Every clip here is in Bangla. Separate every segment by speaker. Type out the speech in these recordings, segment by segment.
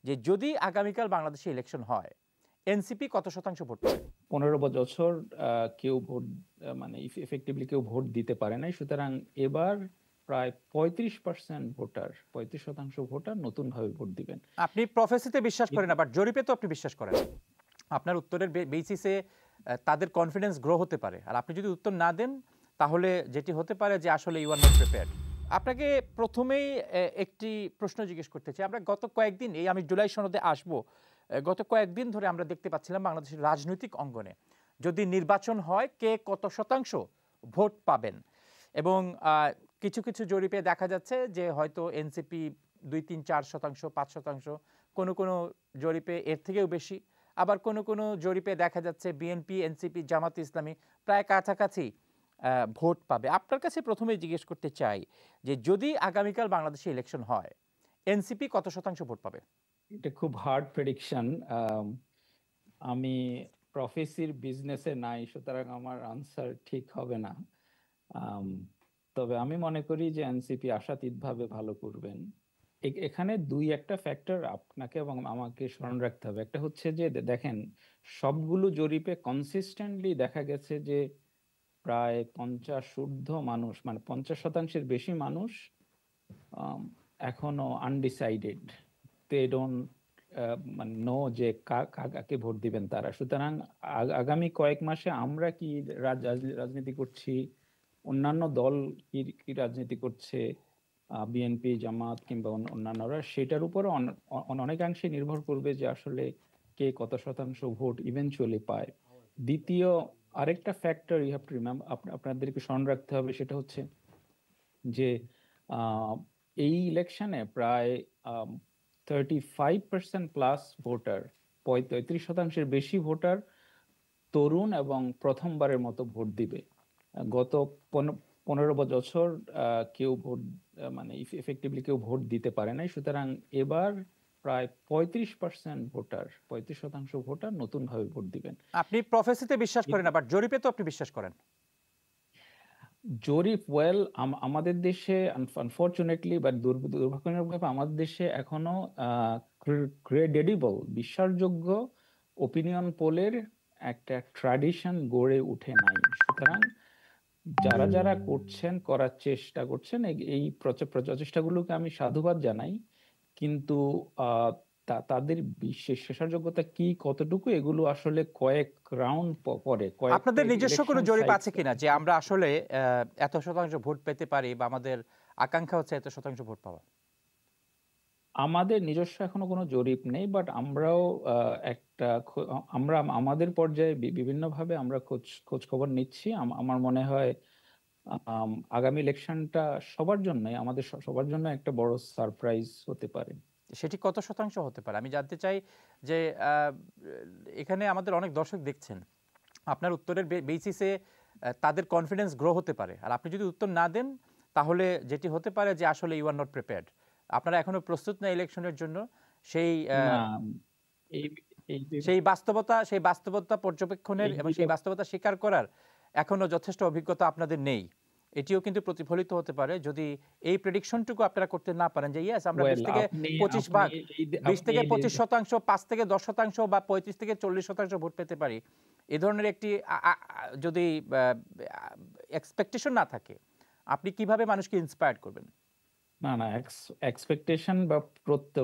Speaker 1: যে যদি আগামীকাল বাংলাদেশে ইলেকশন হয় এনসিপি কত শতাংশ ভোট পাবে?
Speaker 2: 15 বছর কেউ ভোট মানে এফেক্টিভলি কেউ ভোট দিতে পারে নাই, সুতরাং এবার প্রায় 35% ভোটার, 35% ভোটার নতুন ভাবে ভোট দিবেন।
Speaker 1: আপনি প্রফেসিতে বিশ্বাস করেন না, বাট জরিপে তো আপনি বিশ্বাস করেন। আপনার উত্তরের বেসিসে তাদের কনফিডেন্স গ্রো হতে পারে, আর আপনি যদি উত্তর না দেন তাহলে যেটি হতে পারে যে আসলে ইউ আর নট প্রিপেয়ার্ড। আপনাকে প্রথমেই একটি প্রশ্ন জিজ্ঞেস করতে চাই। আমরা গত কয়েকদিন, এই আমি জুলাই সনদে আসবো, গত কয়েকদিন ধরে আমরা দেখতে পাচ্ছিলাম বাংলাদেশের রাজনৈতিক অঙ্গনে যদি নির্বাচন হয় কে কত শতাংশ ভোট পাবেন, এবং কিছু কিছু জরিপে দেখা যাচ্ছে যে হয়তো এনসিপি 2, 3, 4%, 5%, কোনো কোনো জরিপে এর থেকেও বেশি, আবার কোনো কোনো জরিপে দেখা যাচ্ছে বিএনপি, এনসিপি, জামাত ইসলামী প্রায় কাছাকাছি ভোট পাবে। আপনার কাছে প্রথমে জিজ্ঞেস করতে চাই যে যদি আগামীকাল বাংলাদেশে ইলেকশন হয় এনসিপি কত শতাংশ ভোট পাবে?
Speaker 2: এটা খুব হার্ড প্রেডিকশন। আমি প্রফেসির বিজনেসে নাই, সুতরাং আমার আনসার ঠিক হবে না। তবে আমি মনে করি যে এনসিপি আশাতীতভাবে ভালো করবেন। এখানে দুই একটা ফ্যাক্টর আপনাকে এবং আমাকে স্মরণ রাখতে হবে। একটা হচ্ছে যে দেখেন, সবগুলো জরিপে কনসিস্টেন্টলি দেখা গেছে যে প্রায় 50 মানুষ, মানে 50% বেশি মানুষ এখনো আনডিসাইডেড। দে ডোন্ট মানে নো যে কাকে ভোট দিবেন তারা। সুতরাং আগামী কয়েক মাসে আমরা কি রাজনীতি করছি, অন্যান্য দল কি কি রাজনীতি করছে, বিএনপি, জামাত কিংবা অন্যান্যরা, সেটার উপরে অনেকাংশে নির্ভর করবে যে আসলে কে কত শতাংশ ভোট ইভেনচুয়ালি পায়। দ্বিতীয় আরেকটা factor you have to remember, আপনাদেরকে স্মরণ রাখতে হবে, সেটা হচ্ছে যে এই ইলেকশনে প্রায় 35% প্লাস ভোটার, 35% বেশি ভোটার তরুণ এবং প্রথমবারের মতো ভোট দিবে। গত 15 বছর কেউ ভোট মানে এফেক্টিভলি কেউ ভোট দিতে পারে নাই, সুতরাং এবার প্রায় 35% ভোটার, 35% ভোটার নতুন ভাবে ভোট দিবেন।
Speaker 1: আপনি প্রফেসিতে বিশ্বাস করেন না, বাট জরিপে তো আপনি বিশ্বাস করেন।
Speaker 2: জরিপ আমাদের দেশে আনফরচুনেটলি বা দুর্ভাগ্যজনকভাবে আমাদের দেশে এখনো ক্রেডিবল, বিশ্বাসযোগ্য ওপিনিয়ন পোলের একটা ট্র্যাডিশন গড়ে উঠে নাই। সুতরাং যারা যারা করছেন, করার চেষ্টা করছেন, এই প্রচেষ্টাগুলোকে আমি সাধুবাদ জানাই, কিন্তু তাদের বিশ্বাসযোগ্যতা কি কতটুকু, এগুলো আসলে কয়েক রাউন্ড পরে,
Speaker 1: আপনাদের নিজস্ব কোনো
Speaker 2: ইলেকশন
Speaker 1: জরিপ আছে
Speaker 2: সাইকেল।
Speaker 1: কিনা যে আমরা আসলে এত শতাংশ ভোট পেতে পারি, বা আমাদের আকাঙ্ক্ষা হচ্ছে এত শতাংশ ভোট পাওয়া?
Speaker 2: আমাদের নিজস্ব এখনো কোনো জরিপ নেই, বাট আমরাও আমরা আমাদের পর্যায়ে বিভিন্নভাবে আমরা খোঁজ খবর নিচ্ছি। আমার মনে হয় আগামী ইলেকশনটা সবার জন্য, আমাদের সবার জন্য একটা বড় সারপ্রাইজ হতে পারে।
Speaker 1: সেটি কত শতাংশ হতে পারে আমি জানতে চাই। যে এখানে আমাদের অনেক দর্শক দেখছেন, আপনার উত্তরের বেসিসে তাদের কনফিডেন্স গ্রো হতে পারে, আর আপনি যদি উত্তর না দেন তাহলে যেটি হতে পারে যে আসলে ইউ আর নট প্রিপেয়ার্ড। আপনারা এখনো প্রস্তুত না ইলেকশনের জন্য। সেই
Speaker 2: না, এই
Speaker 1: সেই বাস্তবতা পর্যবেক্ষণের এবং সেই বাস্তবতা স্বীকার করার এখনো যথেষ্ট অভিজ্ঞতা আপনাদের নেই। এটিও কিন্তু প্রতিফলিত হতে পারে যদি এই প্রেডিকশনটুকু আপনারা করতে না পারেন যে ইয়েস আমরা 20 থেকে 25%, 5 থেকে 10% বা 35 থেকে 40% ভোট পেতে পারি। এই ধরনের একটি যদি এক্সপেকটেশন না থাকে, আপনি কিভাবে মানুষকে ইন্সপায়ার করবেন?
Speaker 2: না, এক্সপেকটেশন বা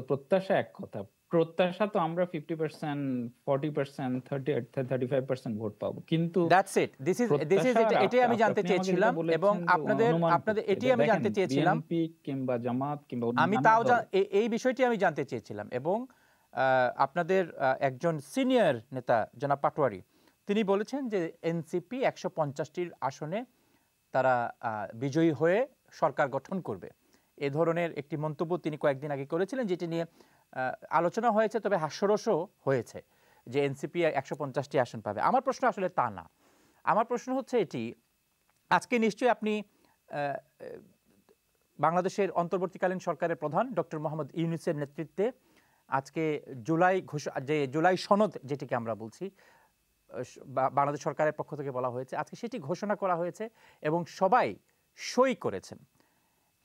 Speaker 2: প্রত্যাশা এক কথা। প্রত্যাশা তো আমরা 50%, 40%, 35% ভোট পাবো, কিন্তু
Speaker 1: দ্যাটস ইট, দিস ইজ এটাই আমি জানতে চেয়েছিলাম, এবং আপনাদের এটাই আমি জানতে চেয়েছিলাম।
Speaker 2: বিএনপি কিংবা জামাত কিংবা
Speaker 1: আমি তাও এই বিষয়টি আমি জানতে চেয়েছিলাম, এবং আপনাদের একজন সিনিয়র নেতা জনাব পাটোয়ারি তিনি বলেছেন যে এনসিপি 150টির আসনে তারা বিজয়ী হয়ে সরকার গঠন করবে। এ ধরনের একটি মন্তব্য তিনি কয়েকদিন আগে করেছিলেন, যেটি নিয়ে আলোচনা হয়েছে, তবে হাস্যরসও হয়েছে যে এনসিপি 150টি আসন পাবে। আমার প্রশ্ন আসলে তা না। আমার প্রশ্ন হচ্ছে এটি, আজকে নিশ্চয়ই আপনি বাংলাদেশের অন্তর্বর্তীকালীন সরকারের প্রধান ডক্টর মোহাম্মদ ইউনূসের নেতৃত্বে আজকে জুলাই সনদ যেটিকে আমরা বলছি, বাংলাদেশ সরকারের পক্ষ থেকে বলা হয়েছে, আজকে সেটি ঘোষণা করা হয়েছে এবং সবাই সই করেছেন।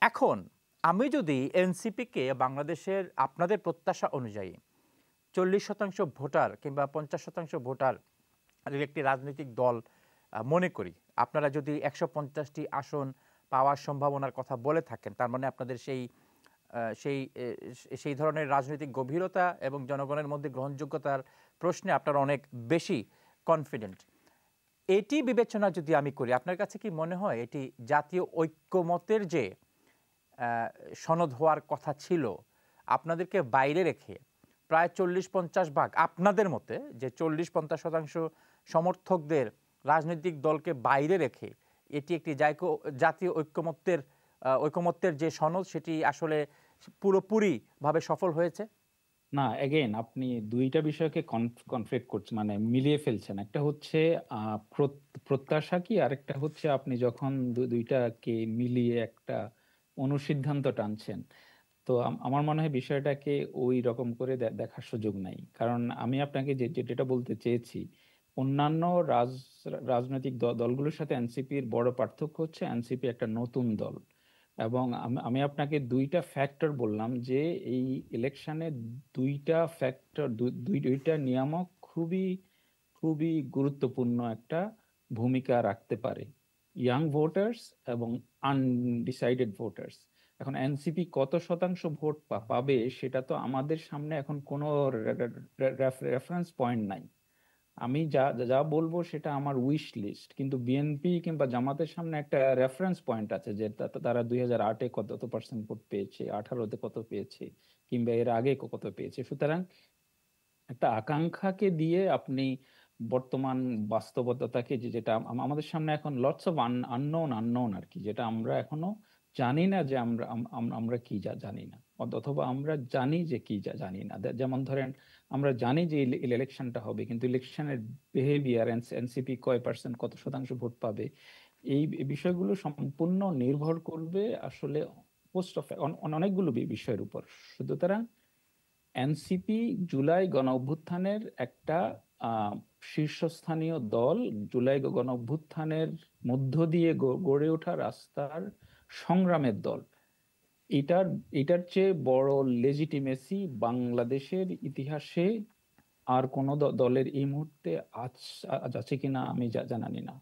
Speaker 1: এখন আমি যদি এনসিপিকে বাংলাদেশের আপনাদের প্রত্যাশা অনুযায়ী 40% ভোটার কিংবা 50% ভোটার একটি রাজনৈতিক দল মনে করি, আপনারা যদি 150টি আসন পাওয়ার সম্ভাবনার কথা বলে থাকেন, তার মানে আপনাদের সেই সেই ধরনের রাজনৈতিক গভীরতা এবং জনগণের মধ্যে গ্রহণযোগ্যতার প্রশ্নে আপনারা অনেক বেশি কনফিডেন্ট। এটি বিবেচনা যদি আমি করি, আপনার কাছে কি মনে হয় এটি জাতীয় ঐক্যমতের যে সনদ হওয়ার কথা ছিল, আপনাদেরকে বাইরে রেখে প্রায় 40-50 ভাগ আপনাদের মতে যে 40-50% সমর্থকদের রাজনৈতিক দলকে বাইরে রেখে এটি একটি জাতীয় ঐকমত্যের যে সনদ, সেটি আসলে পুরোপুরিভাবে সফল হয়েছে?
Speaker 2: না, এগেইন আপনি দুইটা বিষয়কে কনফ্লিক্ট করছেন, মানে মিলিয়ে ফেলছেন। একটা হচ্ছে প্রত্যাশা কি, আরেকটা হচ্ছে আপনি যখন দুইটাকে মিলিয়ে একটা অনুসিদ্ধান্ত টানছেন। তো আমার মনে হয় বিষয়টাকে ওই রকম করে দেখার সুযোগ নাই। কারণ আমি আপনাকে যেটা বলতে চেয়েছি, অন্যান্য রাজনৈতিক দলগুলোর সাথে এনসিপির বড় পার্থক্য হচ্ছে এনসিপি একটা নতুন দল। এবং আমি আপনাকে দুইটা ফ্যাক্টর বললাম যে এই ইলেকশনে দুইটা ফ্যাক্টর, দুইটা নিয়ামক খুবই খুবই গুরুত্বপূর্ণ একটা ভূমিকা রাখতে পারে: ইয়াং ভোটার্স এবং আনডিসাইডেড ভোটার্স। এখন এনসিপি কত শতাংশ ভোট পাবে সেটা তো আমাদের সামনে এখন কোনো রেফারেন্স পয়েন্ট নাই। আমি যা যা বলবো সেটা আমার উইশ লিস্ট, কিন্তু বিএনপি কিংবা জামাতের সামনে একটা রেফারেন্স পয়েন্ট আছে যে তারা 2008-এ কত পার্সেন্ট ভোট পেয়েছে, 2018-তে কত পেয়েছে, কিংবা এর আগে কত পেয়েছে। সুতরাং একটা আকাঙ্ক্ষাকে দিয়ে আপনি বর্তমান বাস্তবতাকে, যেটা আমাদের সামনে এখন লটস অফ আননোন আর কি, যেটা আমরা এখনো জানি না যে আমরা কি জানি না, অথবা আমরা জানি যে কি জানি না। যেমন ধরেন, আমরা জানি যে ইলেকশনটা হবে, কিন্তু ইলেকশনের বিহেভিয়ার, এনসিপি কয় পার্সেন্ট, কত শতাংশ ভোট পাবে, এই বিষয়গুলো সম্পূর্ণ নির্ভর করবে আসলে পোস্ট অফ অনেকগুলো বিষয়ের উপর। সুতরাং এনসিপি জুলাই গণ অভ্যুত্থানের একটা আহ শীর্ষস্থানীয় দল, জুলাই গণ অভ্যুত্থানের মধ্য দিয়ে গড়ে ওঠা রাস্তার সংগ্রামের দল। এটার এটার চেয়ে বড় লেজিটিমেসি বাংলাদেশের ইতিহাসে আর কোন দলের এই মুহূর্তে আজ আছে কিনা আমি জানি না।